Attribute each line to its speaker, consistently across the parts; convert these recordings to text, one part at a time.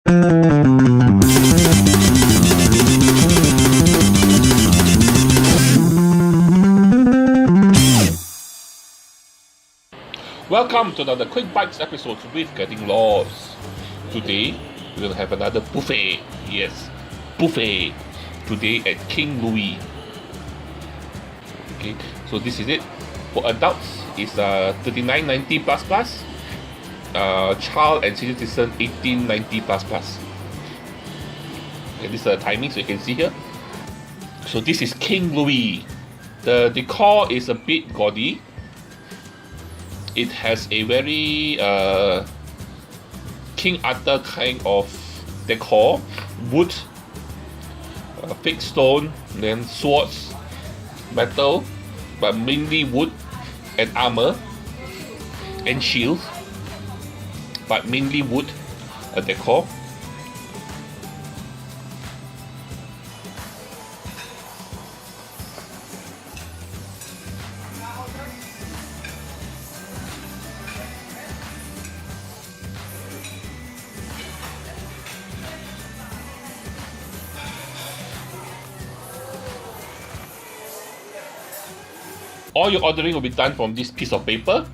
Speaker 1: Welcome to another QuickBites episode with Getting Lost. Today, we're going to have another buffet. Yes, buffet. Today at King Louis. Okay, so this is it. For adults, it's $39.90 plus. Child and senior citizen, $18.90 plus. Okay, this is the timing, so you can see here. So this is King Louis. The decor is a bit gaudy. It has a very King Arthur kind of decor, wood, fake stone, then swords, metal, but mainly wood, and armor, and shields, but mainly wood decor. All your ordering will be done from this piece of paper.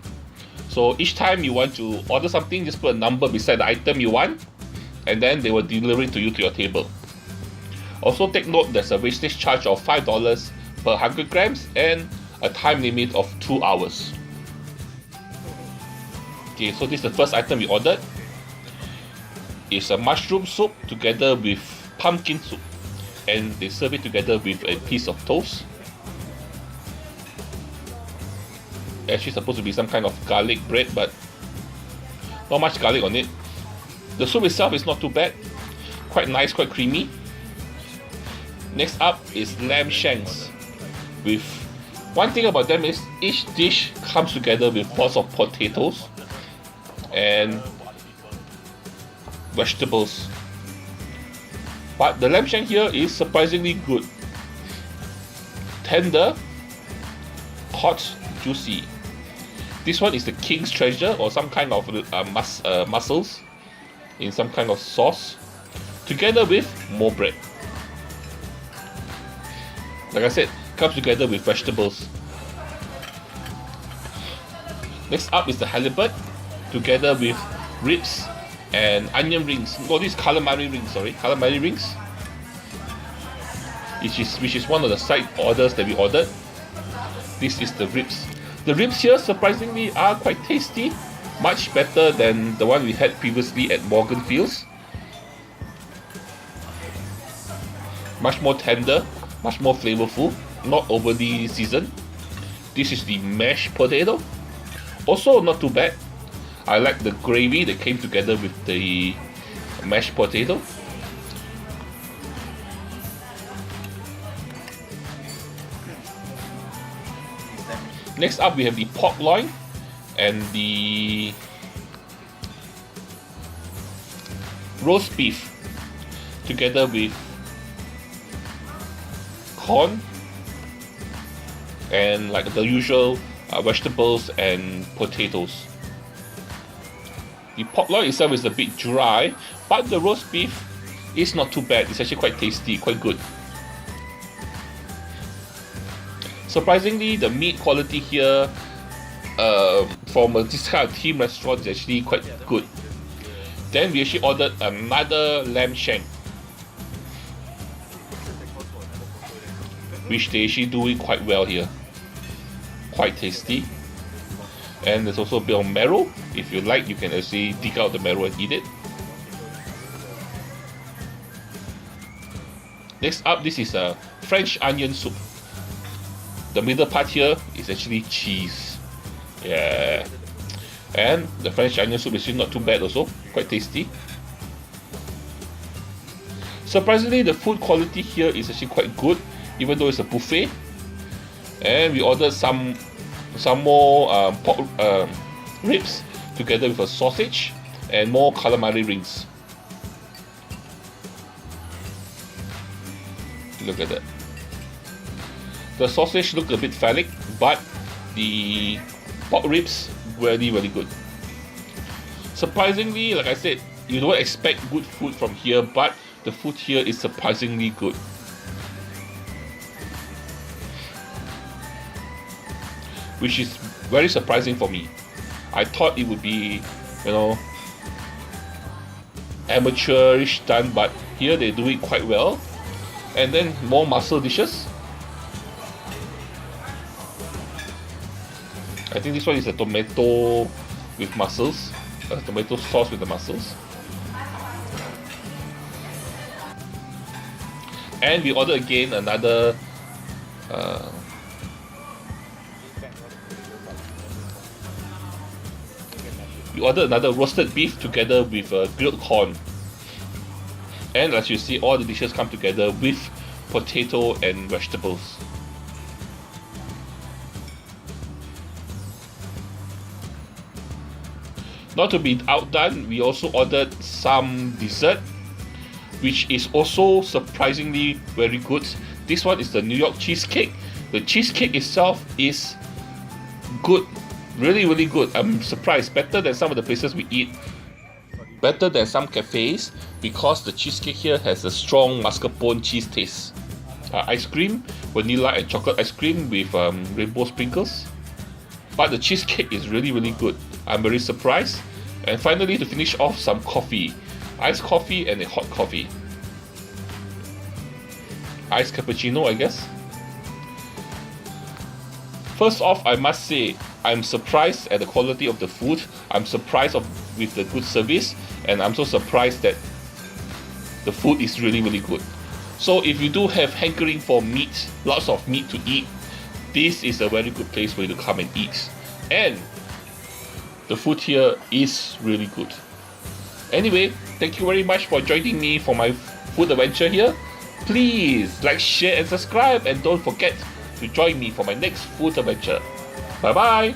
Speaker 1: So each time you want to order something, just put a number beside the item you want, and then they will deliver it to you to your table. Also take note, there's a wastage charge of $5 per 100 grams and a time limit of 2 hours. Okay, so this is the first item we ordered. It's a mushroom soup together with pumpkin soup, and they serve it together with a piece of toast. Actually supposed to be some kind of garlic bread, but not much garlic on it. The soup itself is not too bad, quite nice, quite creamy. Next up is lamb shanks. With one thing about them is each dish comes together with lots of potatoes and vegetables. But the lamb shank here is surprisingly good. Tender, hot, juicy. This one is the king's treasure, or some kind of mussels in some kind of sauce, together with more bread. Like I said, comes together with vegetables. Next up is the halibut, together with ribs and onion rings. No, these calamari rings. Calamari rings, which is one of the side orders that we ordered. This is the ribs. The ribs here surprisingly are quite tasty, much better than the one we had previously at Morganfield's. Much more tender, much more flavorful, not overly seasoned. This is the mashed potato. Also not too bad. I like the gravy that came together with the mashed potato. Next up, we have the pork loin and the roast beef, together with corn and like the usual vegetables and potatoes. The pork loin itself is a bit dry, but the roast beef is not too bad. It's actually quite tasty, quite good. Surprisingly, the meat quality here from this kind of team restaurant is actually quite good. Then we actually ordered another lamb shank, which they actually do it quite well here. Quite tasty. And there's also a bit of marrow. If you like, you can actually dig out the marrow and eat it. Next up, this is a French onion soup. The middle part here is actually cheese. Yeah. And the French onion soup is actually not too bad also. Quite tasty. Surprisingly, the food quality here is actually quite good, even though it's a buffet. And we ordered some more pork ribs together with a sausage and more calamari rings. Look at that. The sausage looked a bit phallic, but the pork ribs very, very good. Surprisingly, like I said, you don't expect good food from here, but the food here is surprisingly good. Which is very surprising for me. I thought it would be, you know, amateurish done, but here they do it quite well. And then more mussel dishes. I think this one is a tomato with mussels, tomato sauce with the mussels. And we ordered again another roasted beef together with grilled corn. And as you see, all the dishes come together with potato and vegetables. Not to be outdone, we also ordered some dessert, which is also surprisingly very good. This one is the New York cheesecake. The cheesecake itself is good, really good. I'm surprised, better than some of the places we eat, better than some cafes, because the cheesecake here has a strong mascarpone cheese taste. Ice cream, vanilla and chocolate ice cream with rainbow sprinkles. But the cheesecake is really good. I'm very surprised. And finally, to finish off, some coffee. Iced coffee and a hot coffee. Iced cappuccino, I guess. First off, I must say, I'm surprised at the quality of the food. I'm surprised with the good service. And I'm so surprised that the food is really good. So if you do have hankering for meat, lots of meat to eat, this is a very good place for you to come and eat. And the food here is really good. Anyway, thank you very much for joining me for my food adventure here. Please like, share and subscribe, and don't forget to join me for my next food adventure. Bye bye.